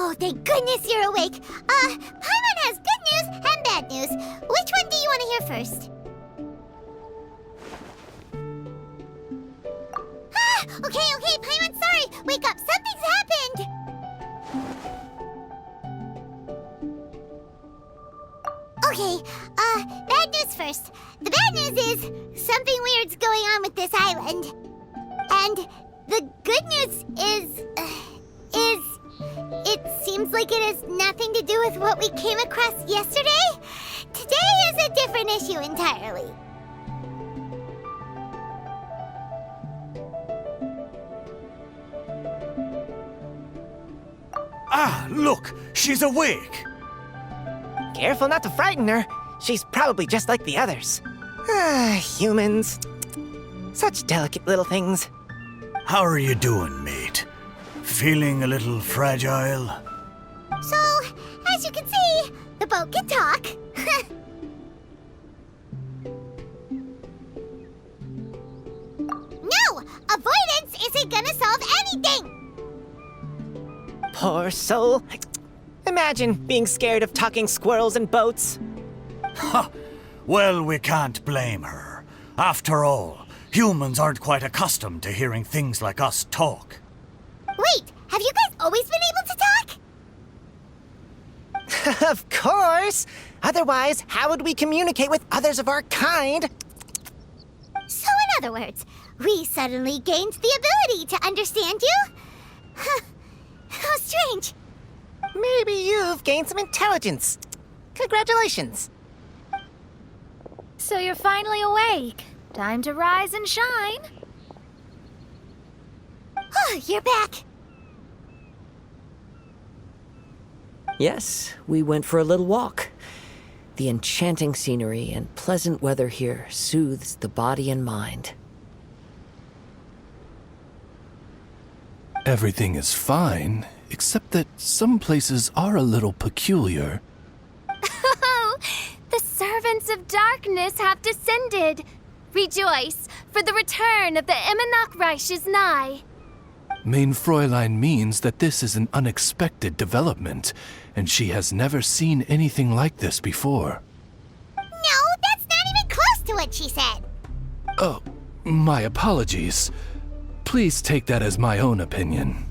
Oh, thank goodness you're awake. Paimon has good news and bad news. Which one do you want to hear first? Okay, Paimon, sorry. Wake up, something's happened. Okay, bad news first. The bad news is something weird's going on with this island. And the good news is it seems like it has nothing to do with what we came across yesterday. Today is a different issue entirely. Ah, look! She's awake! Careful not to frighten her. She's probably just like the others. Humans. Such delicate little things. How are you doing, mate? Feeling a little fragile? So, as you can see, the boat can talk. No! Avoidance isn't gonna solve anything! Poor soul. Imagine being scared of talking squirrels and boats. Ha! Well, we can't blame her. After all, humans aren't quite accustomed to hearing things like us talk. Wait, have you guys always been able to talk? Of course! Otherwise, how would we communicate with others of our kind? So in other words, we suddenly gained the ability to understand you? How strange. Maybe you've gained some intelligence. Congratulations. So you're finally awake. Time to rise and shine. Oh, you're back. Yes, we went for a little walk. The enchanting scenery and pleasant weather here soothes the body and mind. Everything is fine, except that some places are a little peculiar. Oh, the servants of darkness have descended. Rejoice, for the return of the Immonok is nigh. Mein Fräulein means that this is an unexpected development, and she has never seen anything like this before. No, that's not even close to what she said. Oh, my apologies. Please take that as my own opinion.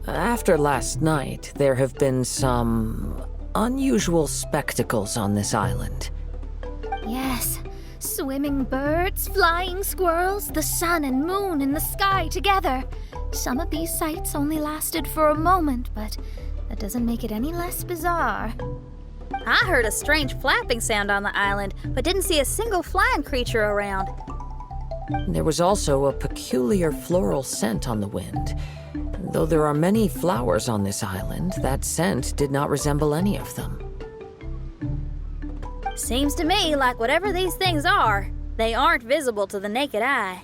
After last night, there have been some unusual spectacles on this island. Yes, swimming birds, flying squirrels, the sun and moon in the sky together. Some of these sights only lasted for a moment, but that doesn't make it any less bizarre. I heard a strange flapping sound on the island, but didn't see a single flying creature around. There was also a peculiar floral scent on the wind. Though there are many flowers on this island, that scent did not resemble any of them. Seems to me like whatever these things are, they aren't visible to the naked eye.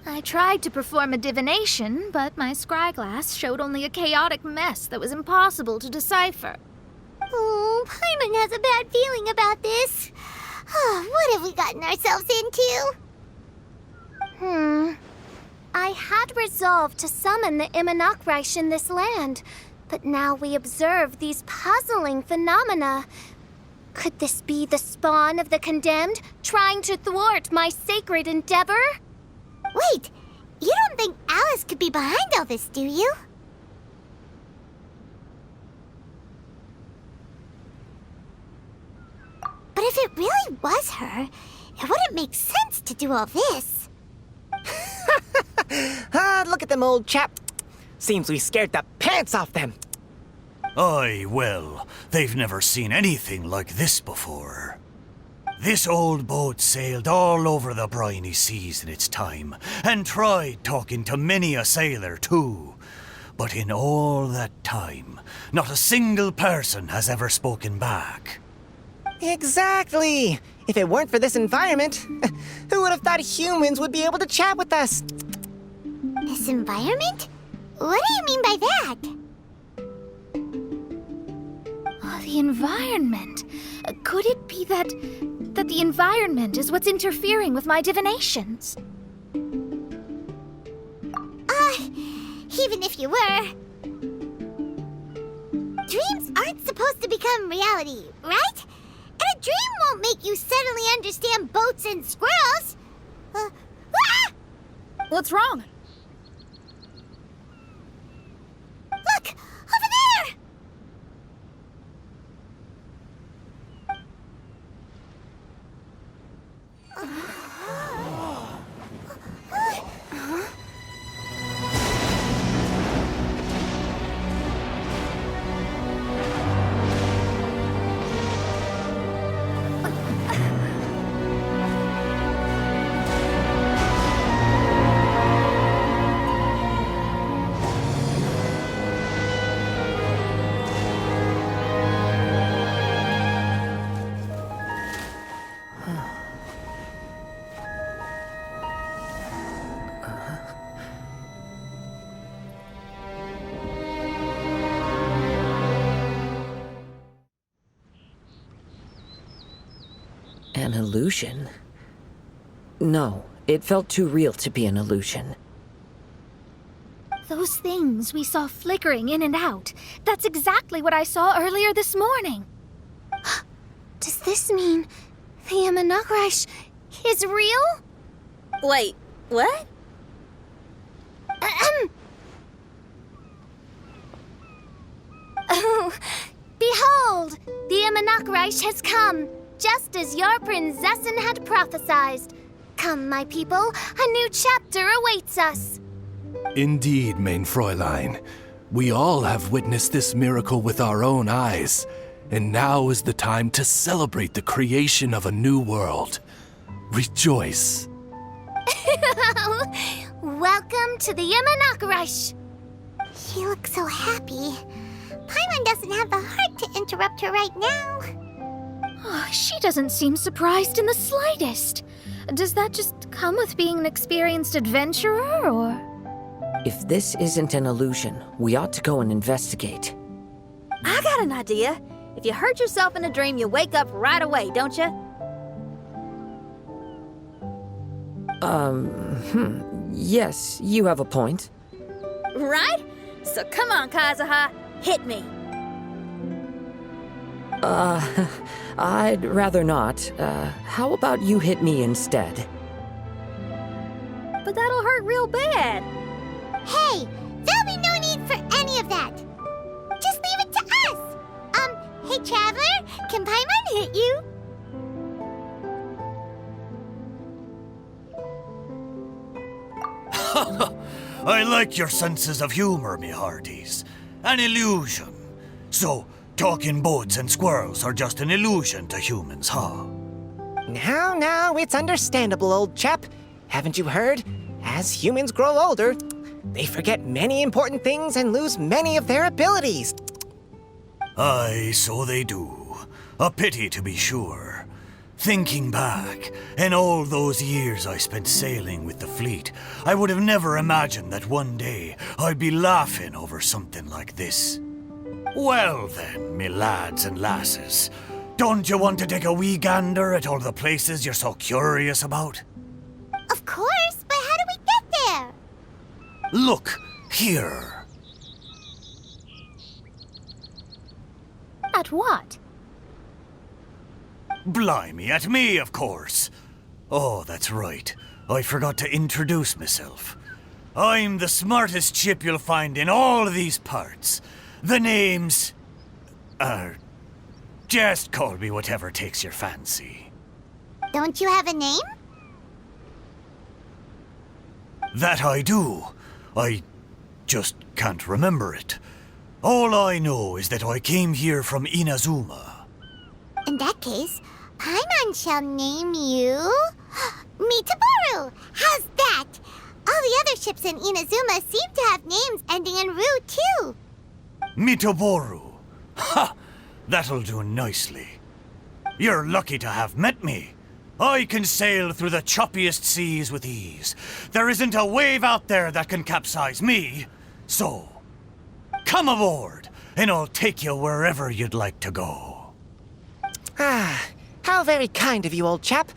I tried to perform a divination, but my scryglass showed only a chaotic mess that was impossible to decipher. Oh, Paimon has a bad feeling about this. What have we gotten ourselves into? I had resolved to summon the Immonok in this land, but now we observe these puzzling phenomena. Could this be the spawn of the condemned, trying to thwart my sacred endeavor? Wait, you don't think Alice could be behind all this, do you? But if it really was her, it wouldn't make sense to do all this. Look at them, old chap. Seems we scared the pants off them. Aye, well, they've never seen anything like this before. This old boat sailed all over the briny seas in its time, and tried talking to many a sailor too. But in all that time, not a single person has ever spoken back. Exactly. If it weren't for this environment, who would have thought humans would be able to chat with us? This environment? What do you mean by that? Oh, the environment. Could it be that the environment is what's interfering with my divinations? even if you were. Dreams aren't supposed to become reality, right? And a dream won't make you suddenly understand boats and squirrels. Ah! What's wrong? Look! Over there! An illusion? No, it felt too real to be an illusion. Those things we saw flickering in and out. That's exactly what I saw earlier this morning. Does this mean the Imanakrish is real? Wait, what? Oh, behold, the Imanakrish has come, just as your prinzessin had prophesied. Come, my people, a new chapter awaits us. Indeed, mein Fräulein. We all have witnessed this miracle with our own eyes, and now is the time to celebrate the creation of a new world. Rejoice. Welcome to the Imanakrish. She looks so happy. Paimon doesn't have the heart to interrupt her right now. Oh, she doesn't seem surprised in the slightest. Does that just come with being an experienced adventurer, or...? If this isn't an illusion, we ought to go and investigate. I got an idea. If you hurt yourself in a dream, you wake up right away, don't you? Yes, you have a point. Right? So come on, Kazuha, hit me. I'd rather not. How about you hit me instead? But that'll hurt real bad. Hey, there'll be no need for any of that. Just leave it to us. Hey, Traveler, can Paimon hit you? I like your senses of humor, me hearties. An illusion. So, talking boats and squirrels are just an illusion to humans, huh? Now, it's understandable, old chap. Haven't you heard? As humans grow older, they forget many important things and lose many of their abilities. Aye, so they do. A pity to be sure. Thinking back, in all those years I spent sailing with the fleet, I would have never imagined that one day I'd be laughing over something like this. Well then, me lads and lasses, don't you want to take a wee gander at all the places you're so curious about? Of course, but how do we get there? Look, here. At what? Blimey, at me, of course. Oh, that's right. I forgot to introduce myself. I'm the smartest chip you'll find in all of these parts. The name's... just call me whatever takes your fancy. Don't you have a name? That I do. I just can't remember it. All I know is that I came here from Inazuma. In that case, Paimon shall name you... Mitaboru! How's that? All the other ships in Inazuma seem to have names ending in Ru, too. Mitaboru. Ha! That'll do nicely. You're lucky to have met me. I can sail through the choppiest seas with ease. There isn't a wave out there that can capsize me. So, come aboard, and I'll take you wherever you'd like to go. Ah, how very kind of you, old chap.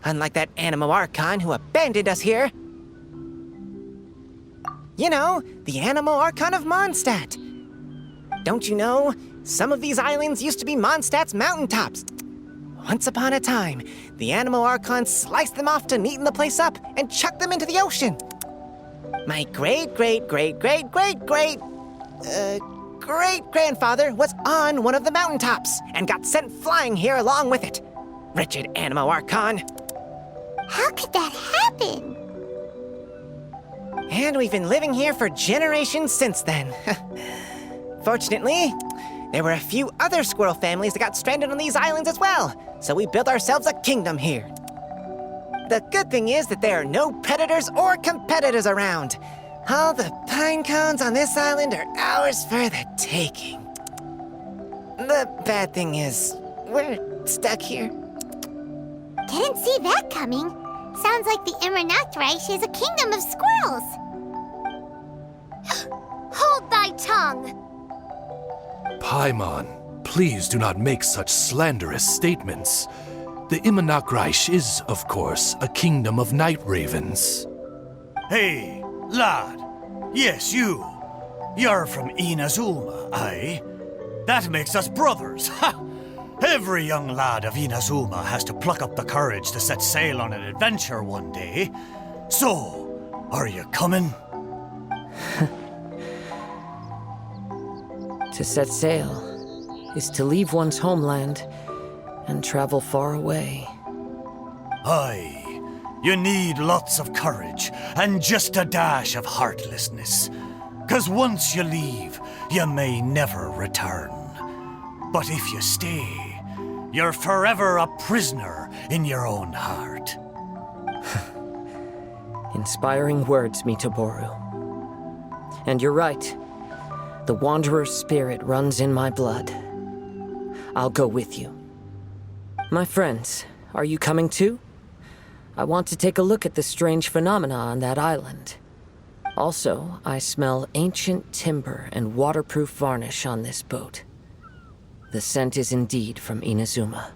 Unlike that Animo Archon who abandoned us here. You know, the animal archon of Mondstadt. Don't you know, some of these islands used to be Mondstadt's mountaintops. Once upon a time, the animal archon sliced them off to neaten the place up and chucked them into the ocean. My great-grandfather was on one of the mountaintops and got sent flying here along with it. Wretched animal archon. How could that happen? And we've been living here for generations since then. Fortunately, there were a few other squirrel families that got stranded on these islands as well, so we built ourselves a kingdom here. The good thing is that there are no predators or competitors around. All the pine cones on this island are ours for the taking. The bad thing is, we're stuck here. Didn't see that coming. Sounds like the Immernachtreich is a kingdom of squirrels. Hold thy tongue! Paimon, please do not make such slanderous statements. The Immernachtreich is, of course, a kingdom of night ravens. Hey, lad. Yes, you. You're from Inazuma, aye? That makes us brothers, ha! Every young lad of Inazuma has to pluck up the courage to set sail on an adventure one day. So, are you coming? To set sail is to leave one's homeland and travel far away. Aye. You need lots of courage and just a dash of heartlessness. 'Cause once you leave, you may never return. But if you stay, you're forever a prisoner in your own heart. Inspiring words, Mitoboru. And you're right. The Wanderer's spirit runs in my blood. I'll go with you. My friends, are you coming too? I want to take a look at the strange phenomena on that island. Also, I smell ancient timber and waterproof varnish on this boat. The scent is indeed from Inazuma,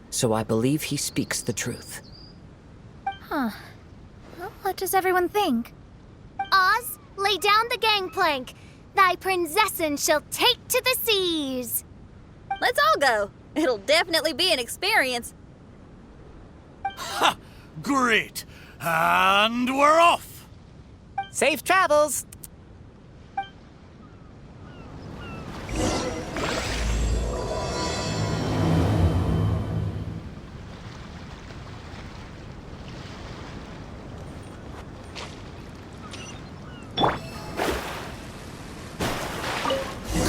so I believe he speaks the truth. Well, what does everyone think? Oz, lay down the gangplank. Thy princessin shall take to the seas. Let's all go. It'll definitely be an experience. Ha! Great! And we're off! Safe travels!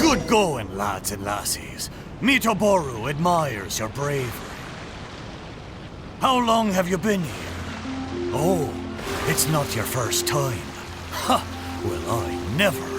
Good going, lads and lassies. Mitoboru admires your bravery. How long have you been here? Oh, it's not your first time. Ha! Well, I never.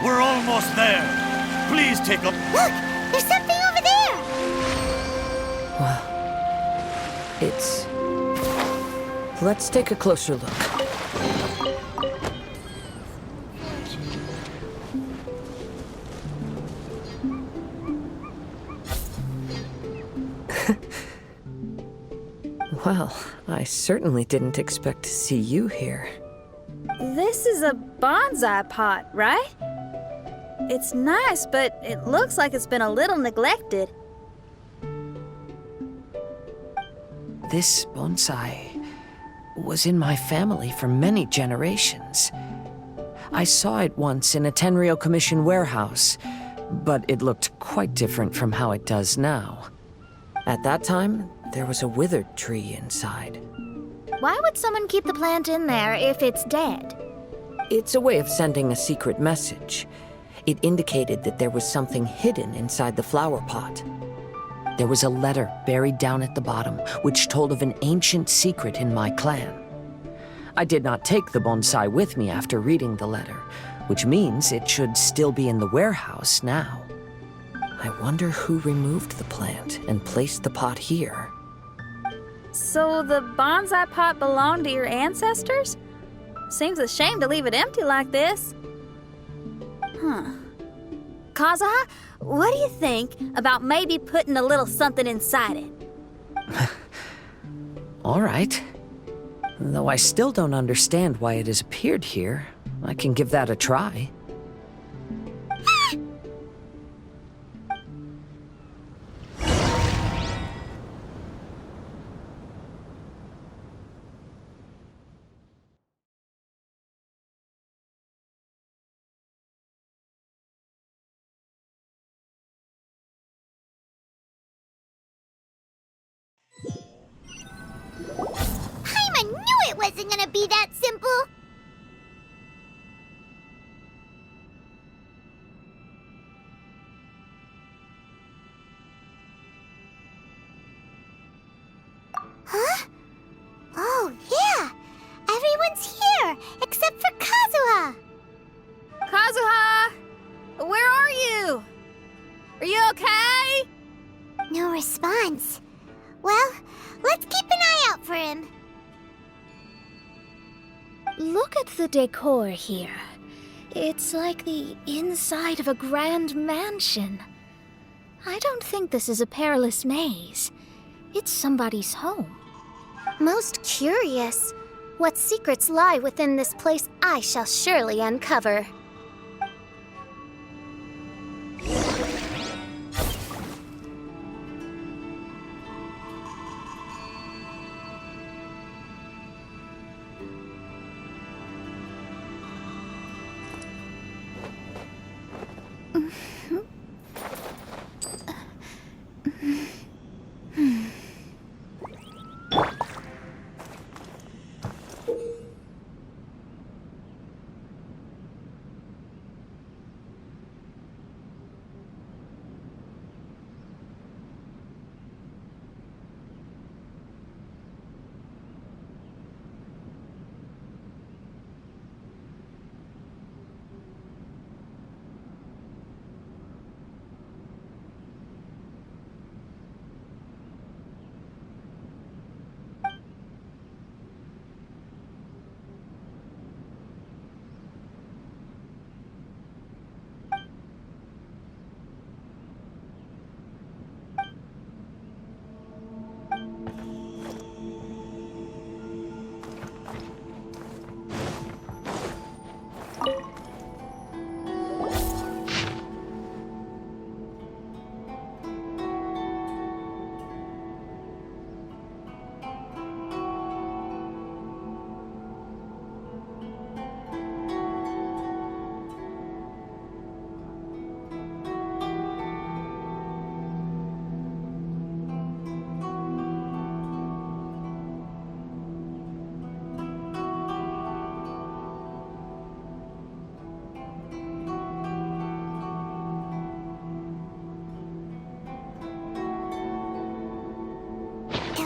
We're almost there. Please take a... Look! There's something over there! It's... Let's take a closer look. Well, I certainly didn't expect to see you here. This is a bonsai pot, right? It's nice, but it looks like it's been a little neglected. This bonsai was in my family for many generations. I saw it once in a Tenryou Commission warehouse, but it looked quite different from how it does now. At that time, there was a withered tree inside. Why would someone keep the plant in there if it's dead? It's a way of sending a secret message. It indicated that there was something hidden inside the flower pot. There was a letter buried down at the bottom, which told of an ancient secret in my clan. I did not take the bonsai with me after reading the letter, which means it should still be in the warehouse now. I wonder who removed the plant and placed the pot here. So the bonsai pot belonged to your ancestors? Seems a shame to leave it empty like this. Kazuha, what do you think about maybe putting a little something inside it? All right. Though I still don't understand why it has appeared here, I can give that a try. I knew it wasn't gonna be that simple! Huh? Oh, yeah! Everyone's here, except for Kazuha! Kazuha! Where are you? Are you okay? No response. Well, let's keep an eye out for him. Look at the decor here. It's like the inside of a grand mansion. I don't think this is a perilous maze. It's somebody's home. Most curious. What secrets lie within this place I shall surely uncover.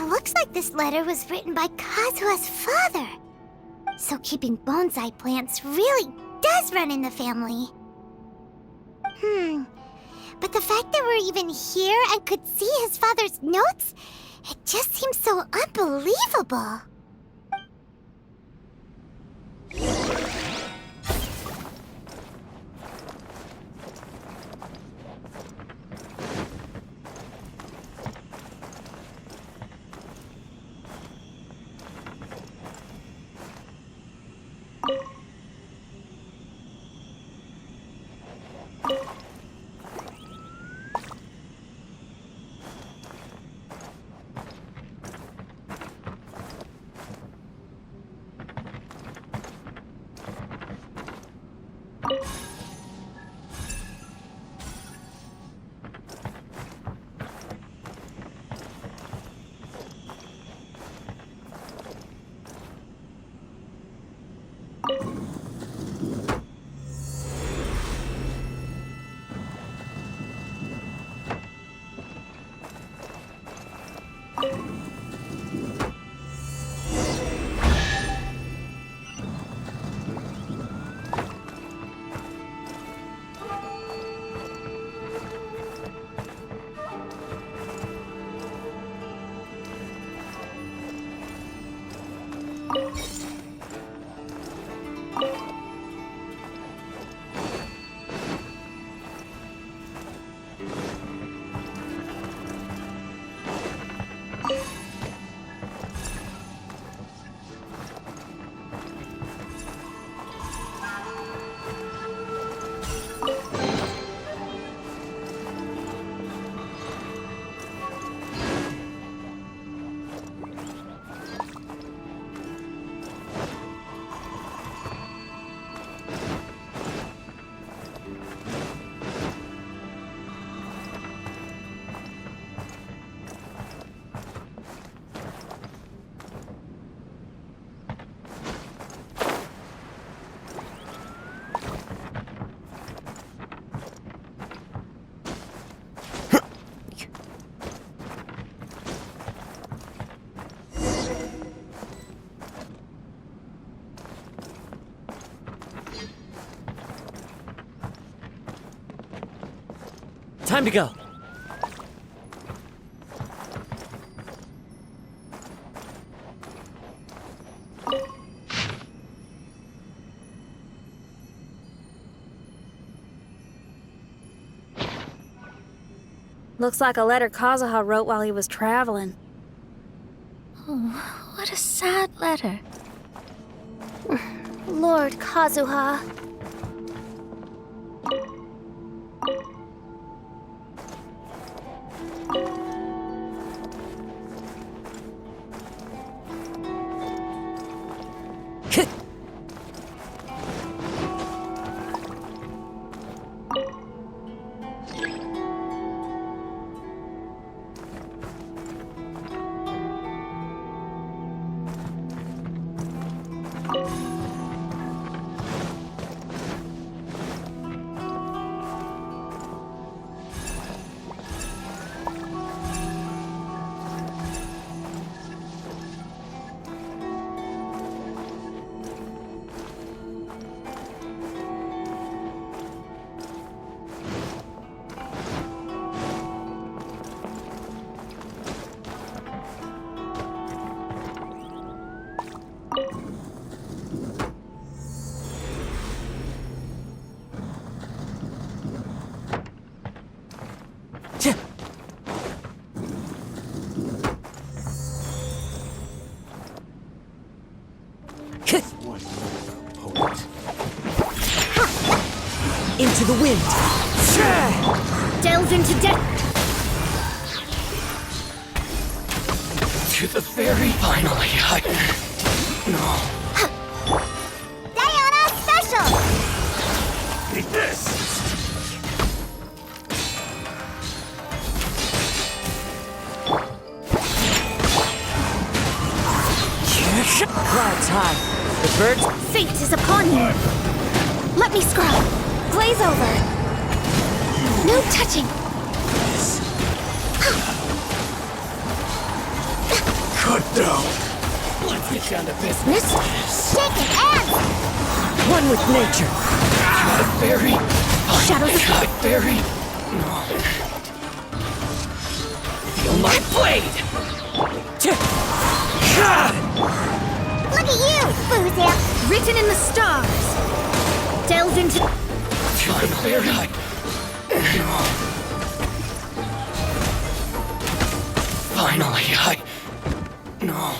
Looks like this letter was written by Kazuha's father. So keeping bonsai plants really does run in the family. But the fact that we're even here and could see his father's notes, it just seems so unbelievable. Time to go. Looks like a letter Kazuha wrote while he was traveling. Oh, what a sad letter. Lord Kazuha. Into the wind. Delve into death. To the very finally, No. Diana Special! Eat this! Clouds high. The birds. Fate is upon you. Let me scrub. Glaze over. No touching. Cut down. Let's get down to business. Shake it, and One with nature. To the very Shadows of Fairy. Feel my blade. Look at you, Boozia! written in the stars. Delve into Finally. Finally, No.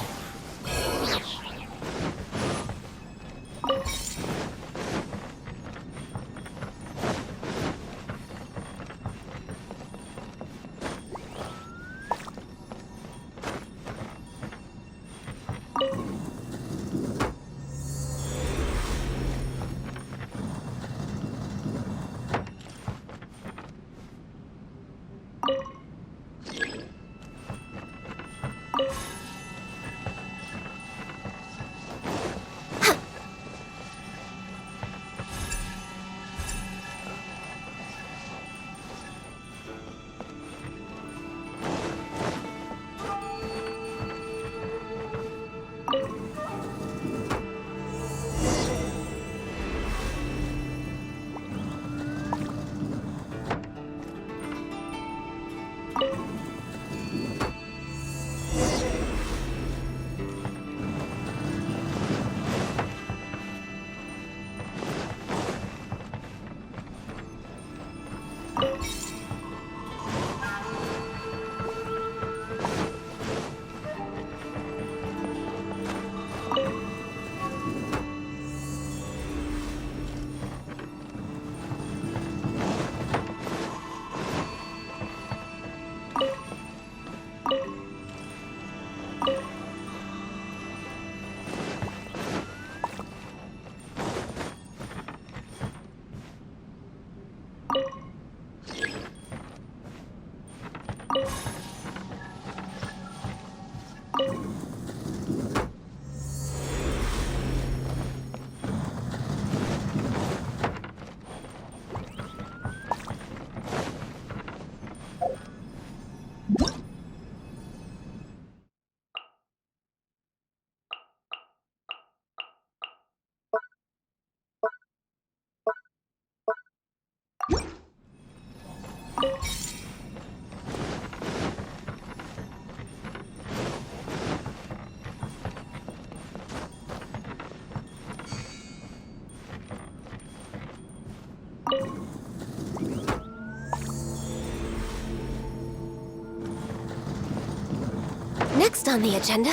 Next on the agenda.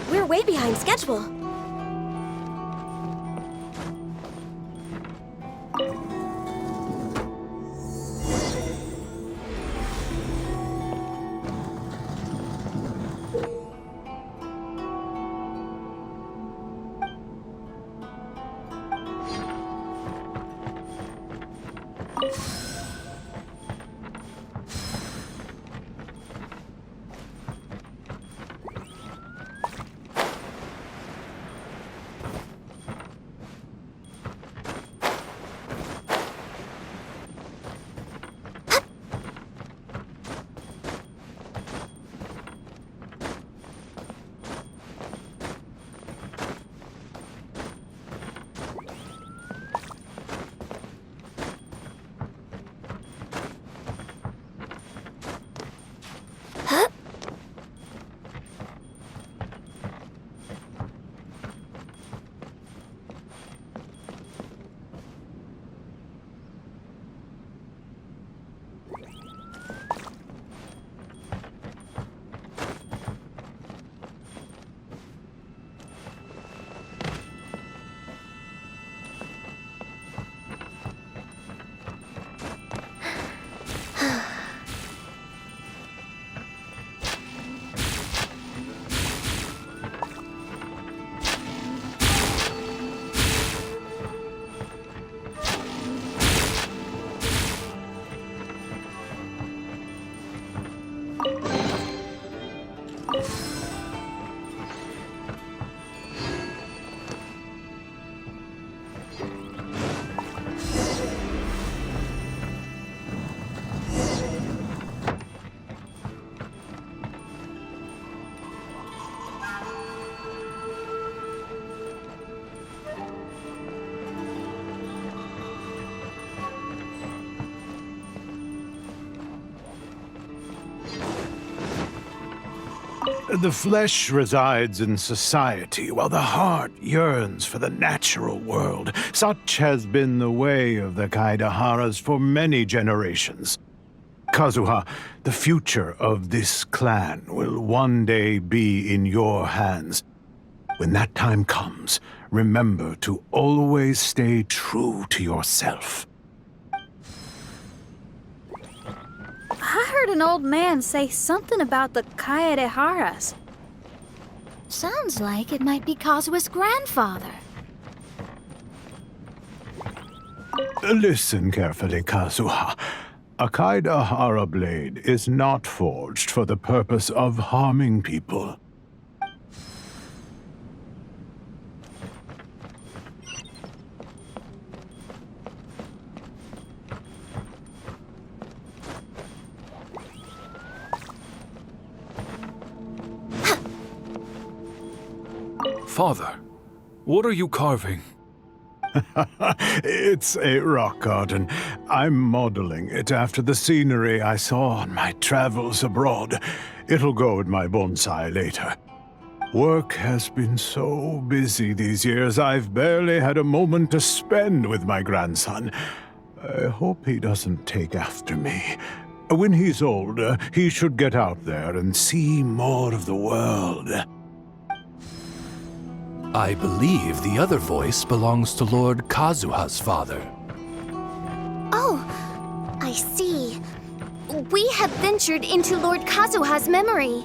We're way behind schedule. The flesh resides in society, while the heart yearns for the natural world. Such has been the way of the Kaidaharas for many generations. Kazuha, the future of this clan will one day be in your hands. When that time comes, remember to always stay true to yourself. I heard an old man say something about the Kaidaharas. Sounds like it might be Kazuha's grandfather. Listen carefully, Kazuha. A Kaidahara blade is not forged for the purpose of harming people. Father, what are you carving? It's a rock garden. I'm modeling it after the scenery I saw on my travels abroad. It'll go in my bonsai later. Work has been so busy these years, I've barely had a moment to spend with my grandson. I hope he doesn't take after me. When he's older, he should get out there and see more of the world. I believe the other voice belongs to Lord Kazuha's father. Oh, I see. We have ventured into Lord Kazuha's memory.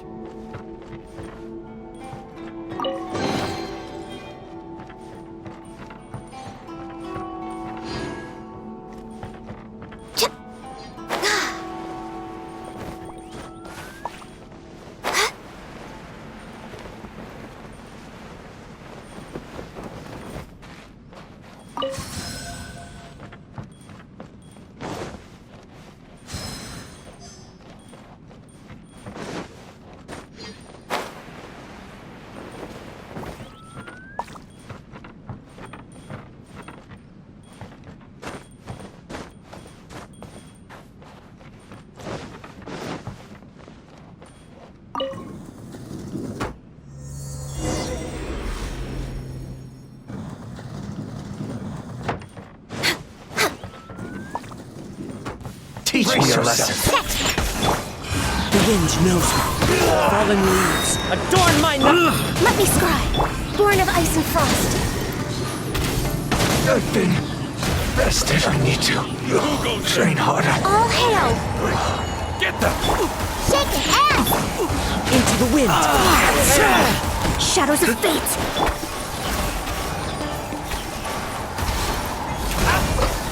Teach me your lesson. The wind knows me. Fallen leaves adorn my night. Let me scry, born of ice and frost. I've been rested. I need to train harder. All hail! Get them! Shake it, ass! Into the wind. Shadows of fate!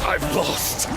I've lost.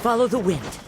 follow the wind.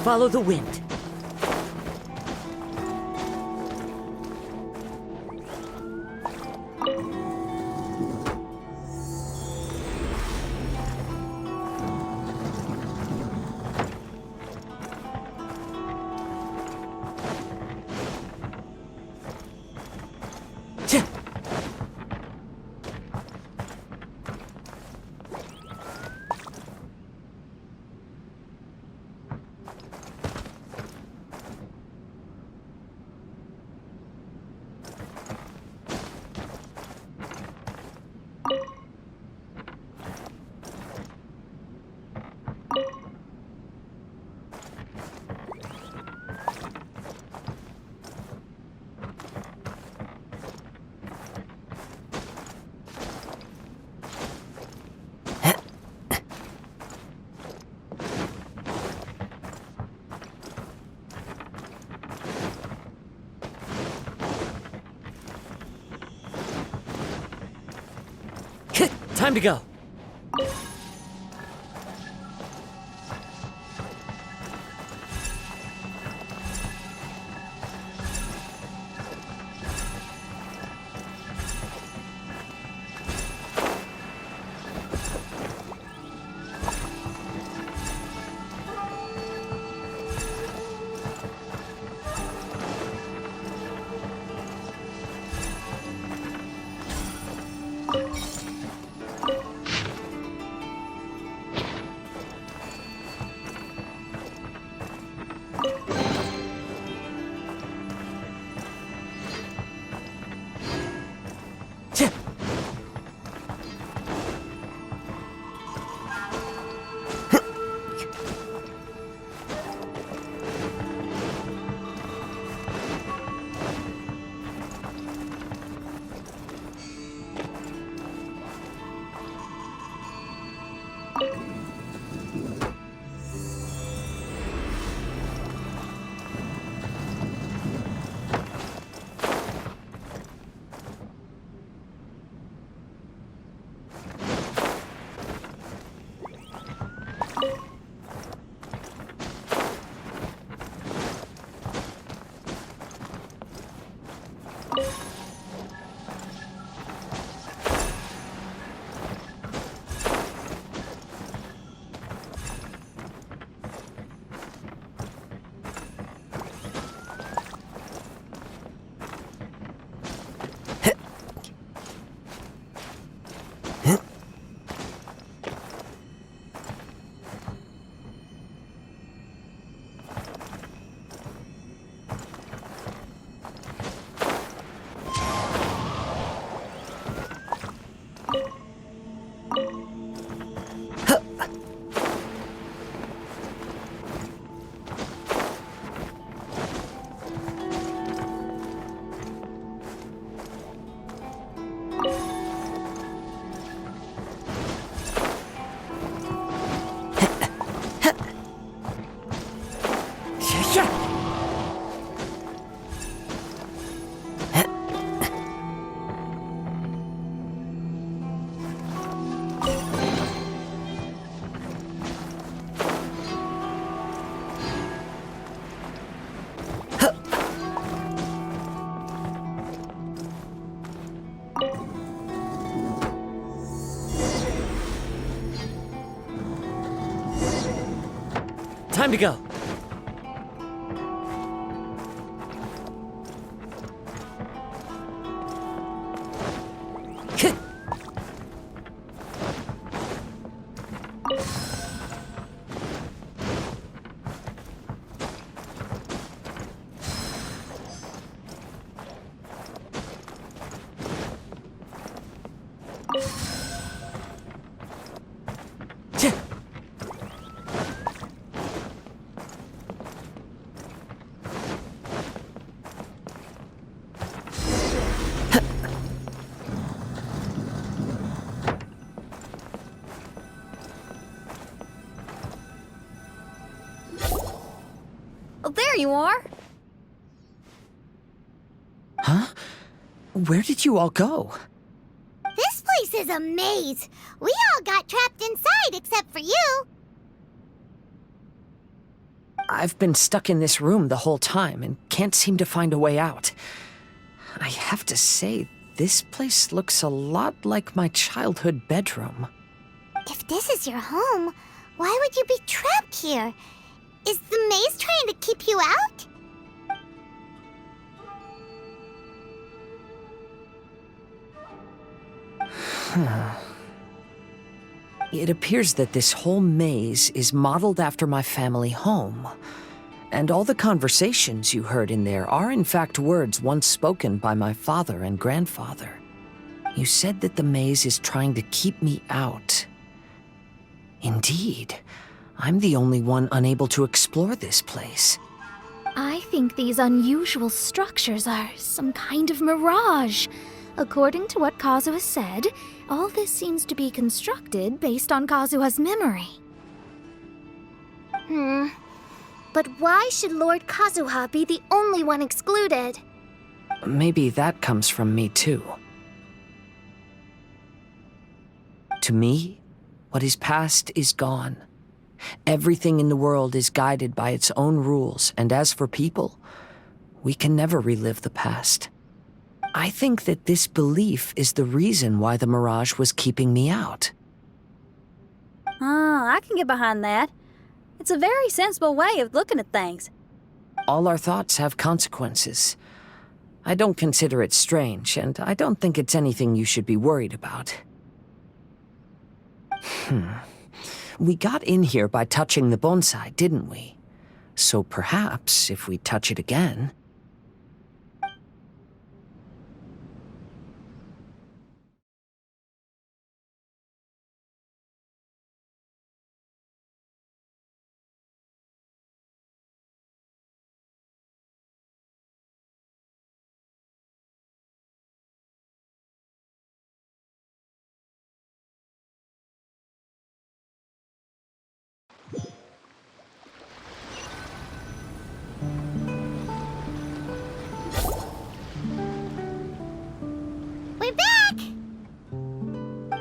Follow the wind. Time to go. time to go. Oh, there you are. Huh? Where did you all go? This place is a maze. We all got trapped inside except for you. I've been stuck in this room the whole time and can't seem to find a way out. I have to say, this place looks a lot like my childhood bedroom. If this is your home, why would you be trapped here? Is the maze trying to keep you out? It appears that this whole maze is modeled after my family home. And all the conversations you heard in there are in fact words once spoken by my father and grandfather. You said that the maze is trying to keep me out. Indeed, I'm the only one unable to explore this place. I think these unusual structures are some kind of mirage. According to what Kazuha said, all this seems to be constructed based on Kazuha's memory. But why should Lord Kazuha be the only one excluded? Maybe that comes from me too. To me, what is past is gone. Everything in the world is guided by its own rules, and as for people, we can never relive the past. I think that this belief is the reason why the mirage was keeping me out. Oh, I can get behind that. It's a very sensible way of looking at things. All our thoughts have consequences. I don't consider it strange, and I don't think it's anything you should be worried about. We got in here by touching the bonsai, didn't we? So perhaps, if we touch it again... We're back!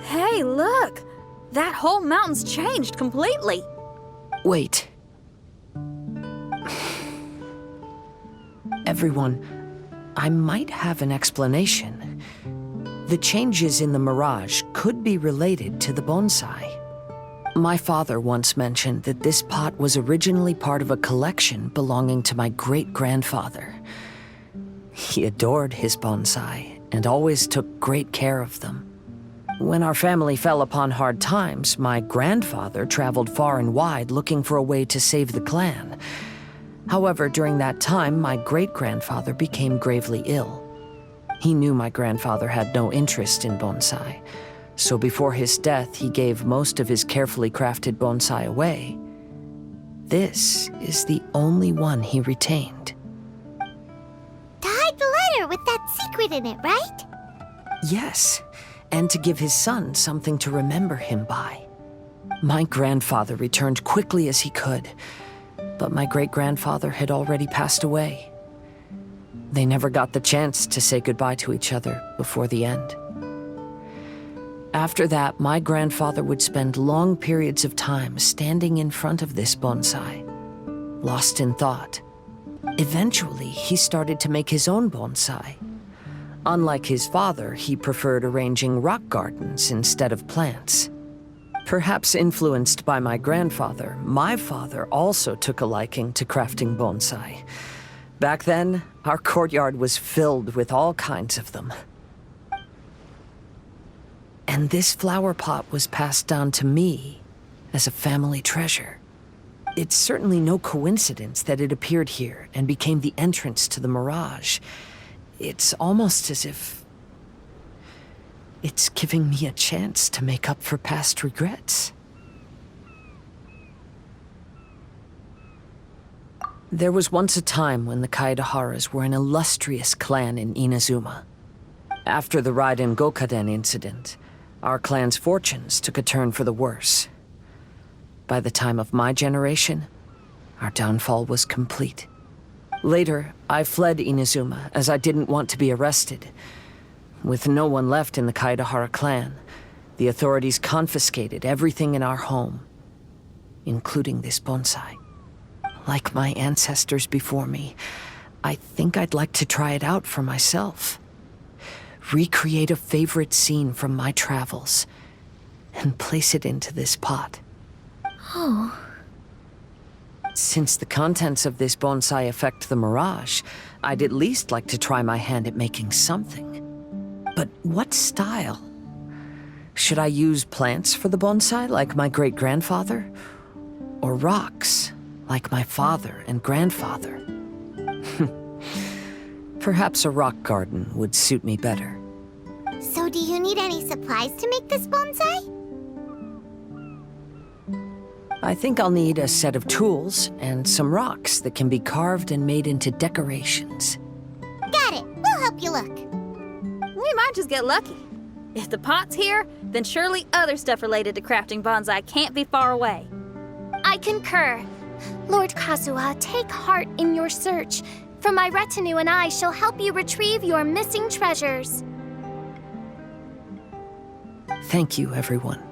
Hey, look! That whole mountain's changed completely. Wait. Everyone, I might have an explanation. The changes in the mirage could be related to the bonsai. My father once mentioned that this pot was originally part of a collection belonging to my great-grandfather. He adored his bonsai and always took great care of them. When our family fell upon hard times, my grandfather traveled far and wide looking for a way to save the clan. However, during that time, my great-grandfather became gravely ill. He knew my grandfather had no interest in bonsai, so before his death, he gave most of his carefully crafted bonsai away. This is the only one he retained. To hide the letter with that secret in it, right? Yes, and to give his son something to remember him by. My grandfather returned quickly as he could, but my great-grandfather had already passed away. They never got the chance to say goodbye to each other before the end. After that, my grandfather would spend long periods of time standing in front of this bonsai, lost in thought. Eventually, he started to make his own bonsai. Unlike his father, he preferred arranging rock gardens instead of plants. Perhaps influenced by my grandfather, my father also took a liking to crafting bonsai. Back then, our courtyard was filled with all kinds of them. And this flower pot was passed down to me as a family treasure. It's certainly no coincidence that it appeared here and became the entrance to the Mirage. It's almost as if it's giving me a chance to make up for past regrets. There was once a time when the Kaidaharas were an illustrious clan in Inazuma. After the Raiden Gokaden incident, our clan's fortunes took a turn for the worse. By the time of my generation, our downfall was complete. Later, I fled Inazuma as I didn't want to be arrested. With no one left in the Kaidahara clan, the authorities confiscated everything in our home, including this bonsai. Like my ancestors before me, I think I'd like to try it out for myself. Recreate a favorite scene from my travels, and place it into this pot. Oh. Since the contents of this bonsai affect the Mirage, I'd at least like to try my hand at making something. But what style? Should I use plants for the bonsai like my great-grandfather? Or rocks, like my father and grandfather? Perhaps a rock garden would suit me better. So do you need any supplies to make this bonsai? I think I'll need a set of tools and some rocks that can be carved and made into decorations. Got it. We'll help you look. We might just get lucky. If the pot's here, then surely other stuff related to crafting bonsai can't be far away. I concur. Lord Kazuha, take heart in your search, for my retinue and I shall help you retrieve your missing treasures. Thank you, everyone.